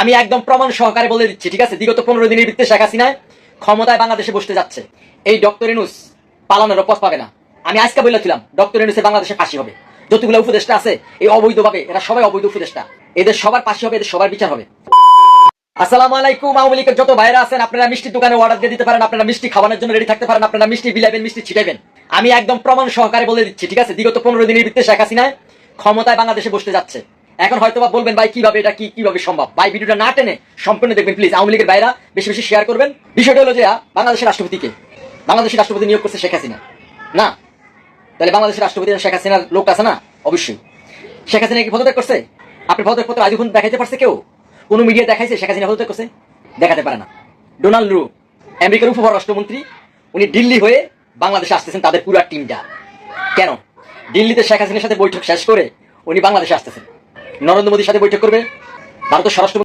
আমি একদম প্রমাণ সহকারে বলে দিচ্ছি, ঠিক আছে? বিগত 15 দিনের ভিত্তিতে শেখ হাসিনা ক্ষমতায় বাংলাদেশে বসতে যাচ্ছে। এই ডক্টর ইউনূস পালানোর পথ পাবে না। আমি আজকে বলেছিলাম ডক্টর ইউনূসের বাংলাদেশে ফাঁসি হবে। যতগুলো উপদেষ্টা আছে এই অবৈধভাবে, এরা সবাই অবৈধ উপদেষ্টা। এদের সবার ফাঁসি হবে, এদের সবার বিচার হবে। আসসালামু আলাইকুম। আওয়ামী লীগের যত ভাইরা আছেন, আপনারা মিষ্টির দোকানে অর্ডার দিয়ে দিতে পারেন, আপনারা মিষ্টি খাওয়ানোর জন্য রেডি থাকতে পারেন, আপনারা মিষ্টি বিলাবেন, মিষ্টি ছিটাইবেন। আমি একদম প্রমাণ সহকারে বলে দিচ্ছি, ঠিক আছে? বিগত 15 দিনের ভিত্তিতে শেখ হাসিনা ক্ষমতায় বাংলাদেশে বসতে যাচ্ছে। এখন হয়তো বা বলবেন ভাই কিভাবে এটা কিভাবে সম্ভব? ভাই ভিডিওটা না টেনে সম্পূর্ণ দেখবেন প্লিজ। আওয়ামী লীগের ভাইরা বেশি বেশি শেয়ার করবেন। বিষয়টা হলো যে বাংলাদেশের রাষ্ট্রপতিকে বাংলাদেশের রাষ্ট্রপতি নিয়োগ করছে শেখ হাসিনা না? তাহলে বাংলাদেশের রাষ্ট্রপতি শেখ হাসিনার লোক আছে না? অবশ্যই। শেখ হাসিনা কি পদত্যাগ করছে? আপনি পদত্যাগ পত্র আজীবন দেখাইতে পারছে কেউ? কোন মিডিয়া দেখাইছে শেখ হাসিনা পদত্যাগ করছে? দেখাতে পারে না। ডোনাল্ড ট্রাম্প আমেরিকার উপপররাষ্ট্রমন্ত্রী, উনি দিল্লি হয়ে বাংলাদেশে আসতেছেন, তাদের পুরো টিমটা। কেন? দিল্লিতে শেখ হাসিনার সাথে বৈঠক শেষ করে উনি বাংলাদেশে আসতেছেন, নরেন্দ্র মোদীর সাথে বৈঠক করবে। ভারতের স্বরাষ্ট্র